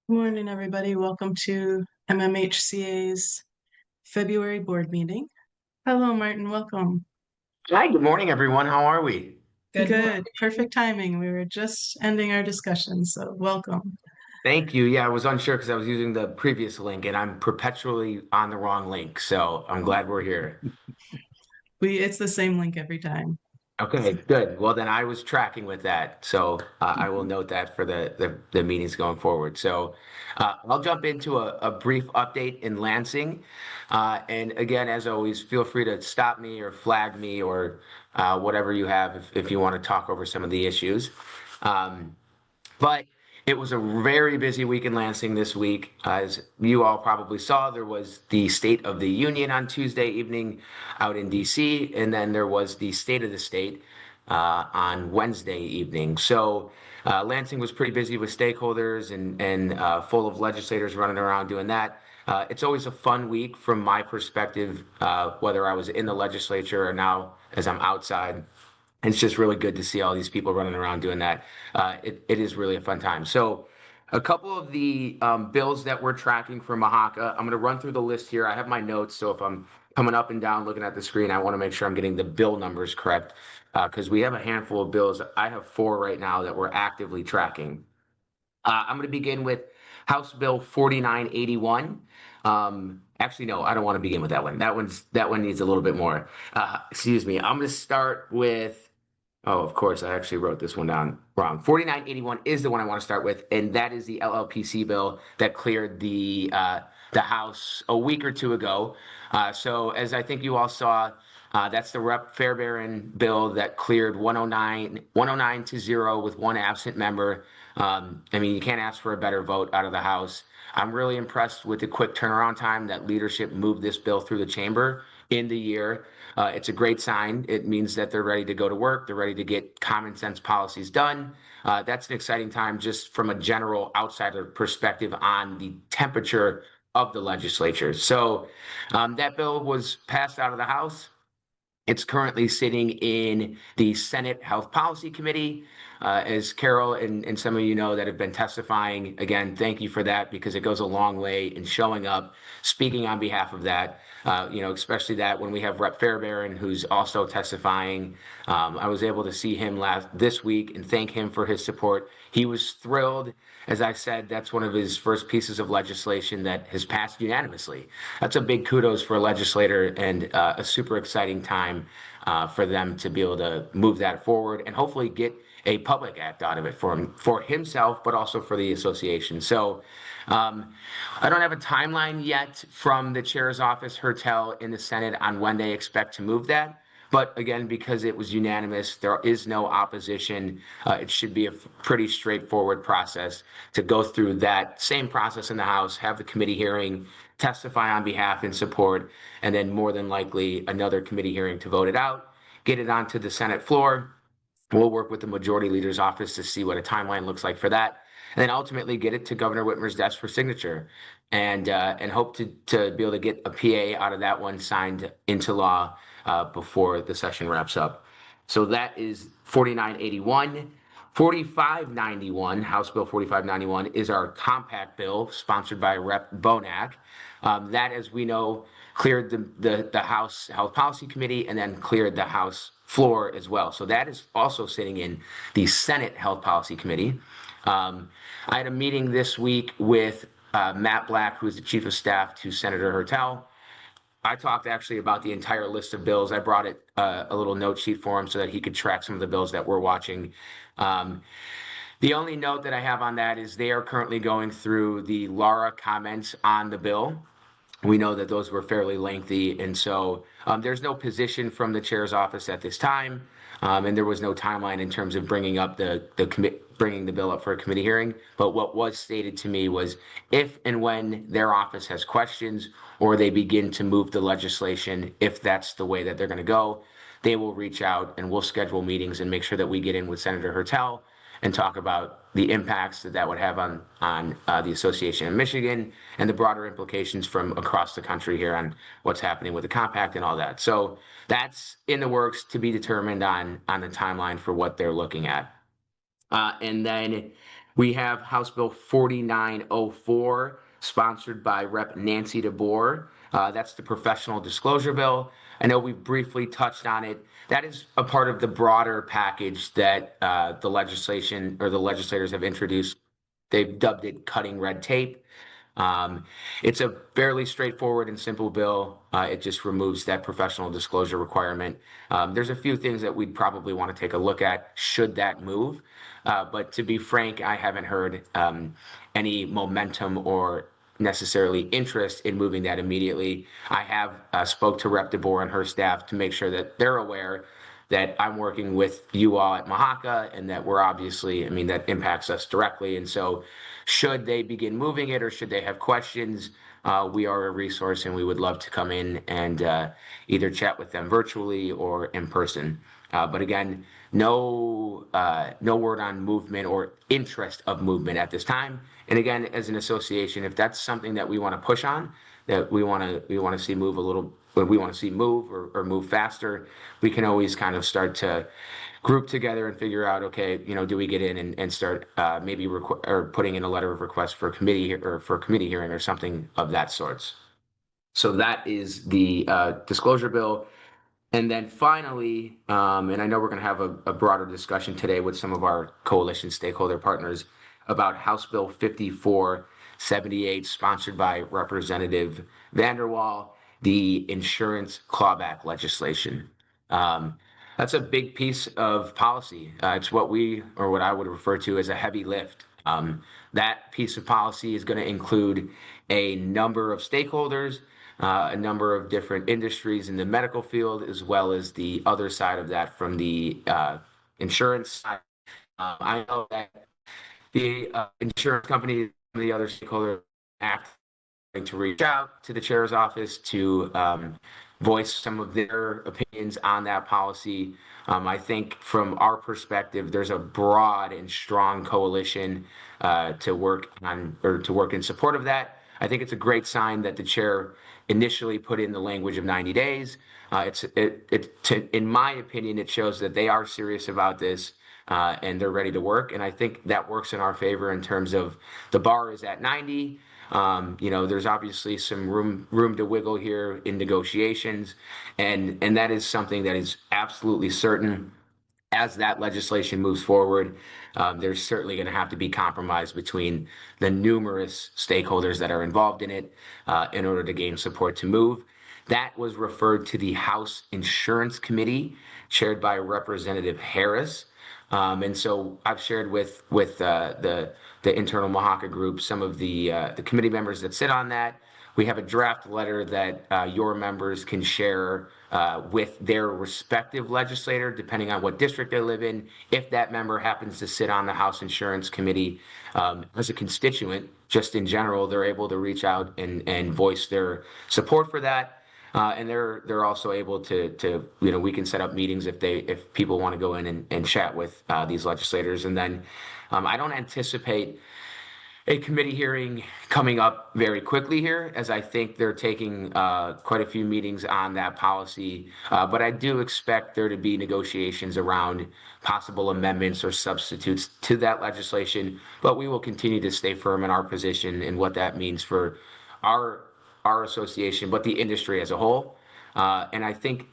Good morning, everybody. Welcome to MMHCA's February board meeting. Hello, Martin. Welcome. Hi, good morning, everyone. How are we? Good morning. Good. Perfect timing. We were just ending our discussion, so welcome. Thank you. Yeah, I was unsure because I was using the previous link and I'm perpetually on the wrong link. So I'm glad we're here. It's the same link every time. Okay, good. Well, then I was tracking with that. So I will note that for the meetings going forward. So I'll jump into a brief update in Lansing. And again, as always, feel free to stop me or flag me or whatever you have if you want to talk over some of the issues. Um, But it was a very busy week in Lansing this week. As you all probably saw, there was the State of the Union on Tuesday evening out in DC, and then there was the State of the State on Wednesday evening. So Lansing was pretty busy with stakeholders and full of legislators running around doing that. It's always a fun week from my perspective, whether I was in the legislature or now as I'm outside. It's just really good to see all these people running around doing that. It is really a fun time. So, a couple of the bills that we're tracking for Mahaka, I'm going to run through the list here. I have my notes, so if I'm coming up and down looking at the screen, I want to make sure I'm getting the bill numbers correct because we have a handful of bills. I have four right now that we're actively tracking. I'm going to begin with House Bill 4981. Actually, no, I don't want to begin with that one. That one needs a little bit more. Excuse me. I'm going to start with. Oh, of course, I actually wrote this one down wrong. 4981 is the one I want to start with, and that is the LLPC bill that cleared the House a week or two ago. So as I think you all saw, that's the Rep. Fairbairn bill that cleared 109 to 0 with one absent member. I mean, you can't ask for a better vote out of the House. I'm really impressed with the quick turnaround time that leadership moved this bill through the chamber in the year. It's a great sign. It means that they're ready to go to work. They're ready to get common sense policies done. That's an exciting time just from a general outsider perspective on the temperature of the legislature. So that bill was passed out of the House. It's currently sitting in the Senate Health Policy Committee. As Carol and some of you know that have been testifying, again, thank you for that because it goes a long way in showing up, speaking on behalf of that, especially that when we have Rep. Fairbairn, who's also testifying. I was able to see him this week and thank him for his support. He was thrilled. As I said, that's one of his first pieces of legislation that has passed unanimously. That's a big kudos for a legislator and a super exciting time for them to be able to move that forward and hopefully get a public act out of it for himself, but also for the association. So I don't have a timeline yet from the chair's office, Hertel, in the Senate on when they expect to move that. But again, because it was unanimous, there is no opposition. It should be a pretty straightforward process to go through that same process in the House, have the committee hearing, testify on behalf and support, and then more than likely another committee hearing to vote it out, get it onto the Senate floor. We'll work with the majority leader's office to see what a timeline looks like for that, and then ultimately get it to Governor Whitmer's desk for signature, and hope to be able to get a PA out of that one signed into law before the session wraps up. So that is 4981. 4591, House Bill 4591, is our compact bill sponsored by Rep. Bonak. That, as we know, cleared the House Health Policy Committee and then cleared the House floor as well. So that is also sitting in the Senate Health Policy Committee. I had a meeting this week with Matt Black, who is the Chief of Staff to Senator Hertel. I talked actually about the entire list of bills. I brought it a little note sheet for him so that he could track some of the bills that we're watching. The only note that I have on that is they are currently going through the Laura comments on the bill. We know that those were fairly lengthy, and so there's no position from the chair's office at this time, and there was no timeline in terms of bringing up bringing the bill up for a committee hearing. But what was stated to me was if and when their office has questions or they begin to move the legislation, if that's the way that they're going to go, they will reach out and we'll schedule meetings and make sure that we get in with Senator Hertel and talk about the impacts that would have on the association in Michigan and the broader implications from across the country here on what's happening with the compact and all that. So that's in the works to be determined on the timeline for what they're looking at. And then We have House Bill 4904, sponsored by Rep. Nancy DeBoer. That's the professional disclosure bill. I know we briefly touched on it. That is a part of the broader package that the legislation or the legislators have introduced. They've dubbed it cutting red tape. Um, it's a fairly straightforward and simple bill. It just removes that professional disclosure requirement. There's a few things that we'd probably want to take a look at should that move. But to be frank, I haven't heard any momentum or necessarily interest in moving that immediately. I have spoke to Rep. DeBoer and her staff to make sure that they're aware that I'm working with you all at Mahaka and that we're obviously, I mean, that impacts us directly. And so should they begin moving it or should they have questions, we are a resource and we would love to come in and either chat with them virtually or in person. But again, no word on movement or interest of movement at this time. And again, as an association, if that's something that we want to push on, that we want to see move a little, we want to see move or move faster, we can always kind of start to group together and figure out, okay, do we get in and start maybe or putting in a letter of request for a committee or for a committee hearing or something of that sorts. So that is the disclosure bill. And then finally, and I know we're going to have a broader discussion today with some of our coalition stakeholder partners about House Bill 5478, sponsored by Representative Vanderwall, the insurance clawback legislation. That's a big piece of policy. It's what I would refer to as a heavy lift. That piece of policy is going to include a number of stakeholders, a number of different industries in the medical field, as well as the other side of that from the insurance side. I know that the insurance company and the other stakeholder act to reach out to the chair's office to voice some of their opinions on that policy. I think from our perspective, there's a broad and strong coalition to work on or to work in support of that. I think it's a great sign that the chair initially put in the language of 90 days. In my opinion, it shows that they are serious about this and they're ready to work. And I think that works in our favor in terms of the bar is at 90. There's obviously some room to wiggle here in negotiations, and that is something that is absolutely certain. As that legislation moves forward, there's certainly going to have to be compromise between the numerous stakeholders that are involved in it in order to gain support to move. That was referred to the House Insurance Committee, chaired by Representative Harris. And so I've shared with the internal Mahaka group some of the committee members that sit on that. We have a draft letter that your members can share with their respective legislator, depending on what district they live in. If that member happens to sit on the House Insurance Committee as a constituent, just in general, they're able to reach out and voice their support for that. And they're also able to we can set up meetings if people want to go in and chat with these legislators. And then I don't anticipate a committee hearing coming up very quickly here, as I think they're taking quite a few meetings on that policy. But I do expect there to be negotiations around possible amendments or substitutes to that legislation. But we will continue to stay firm in our position and what that means for our association, but the industry as a whole. And I think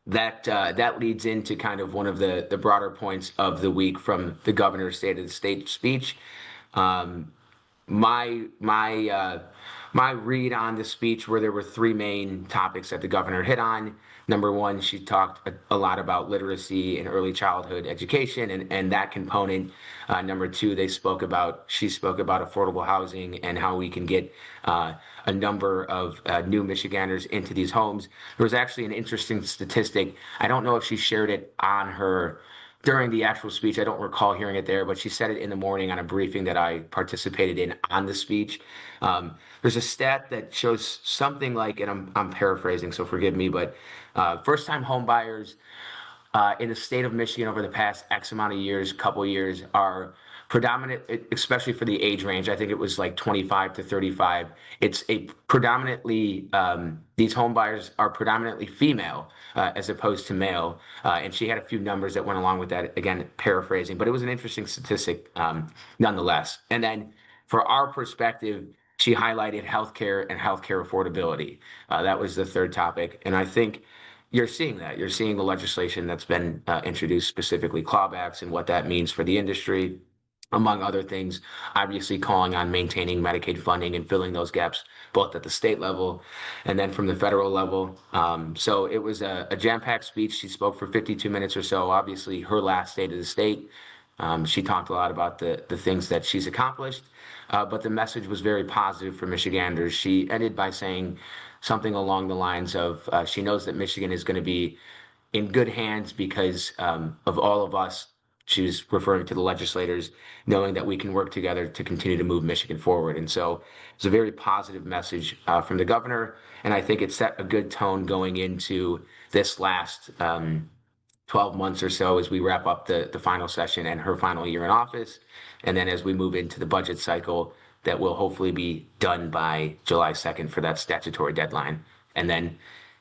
that leads into kind of one of the broader points of the week from the governor's State of the State speech. My read on the speech where there were three main topics that the governor hit on. Number one, she talked a lot about literacy and early childhood education and that component. Number two, she spoke about affordable housing and how we can get a number of new Michiganders into these homes. There was actually an interesting statistic. I don't know if she shared it on her during the actual speech. I don't recall hearing it there, but she said it in the morning on a briefing that I participated in on the speech. There's a stat that shows something like, and I'm paraphrasing, so forgive me, but first-time home buyers in the state of Michigan over the past X amount of years, couple years, are predominant, especially for the age range. I think it was like 25 to 35. It's a predominantly, these home buyers are predominantly female as opposed to male. And she had a few numbers that went along with that, again, paraphrasing, but it was an interesting statistic nonetheless. And then for our perspective, she highlighted healthcare and healthcare affordability. That was the third topic. And I think you're seeing that. You're seeing the legislation that's been introduced, specifically clawbacks, and what that means for the industry, among other things, obviously calling on maintaining Medicaid funding and filling those gaps, both at the state level and then from the federal level. So it was a jam-packed speech. She spoke for 52 minutes or so, obviously her last state of the state. She talked a lot about the things that she's accomplished, but the message was very positive for Michiganders. She ended by saying something along the lines of she knows that Michigan is going to be in good hands because of all of us. She was referring to the legislators, knowing that we can work together to continue to move Michigan forward. And so it's a very positive message from the governor. And I think it set a good tone going into this last 12 months or so as we wrap up the final session and her final year in office. And then as we move into the budget cycle, that will hopefully be done by July 2nd for that statutory deadline. And then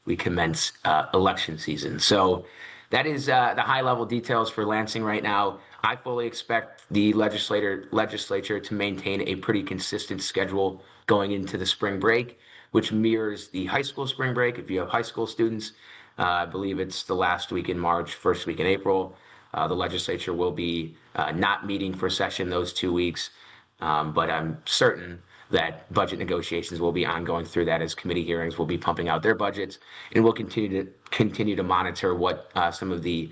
we commence election season. So that is the high level details for Lansing right now. I fully expect the legislature to maintain a pretty consistent schedule going into the spring break, which mirrors the high school spring break. If you have high school students, I believe it's the last week in March, first week in April. The legislature will be not meeting for session those 2 weeks, but I'm certain that budget negotiations will be ongoing through that as committee hearings will be pumping out their budgets, and we'll continue to monitor what some of the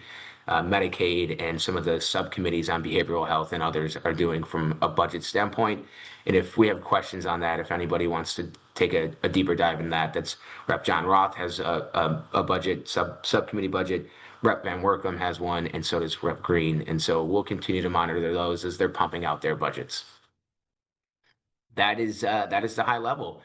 Medicaid and some of the subcommittees on behavioral health and others are doing from a budget standpoint. And if we have questions on that, if anybody wants to take a deeper dive in that, that's Rep. John Roth has a budget subcommittee budget. Rep. Van Workum has one, and so does Rep. Green. And so we'll continue to monitor those as they're pumping out their budgets. That is the high level.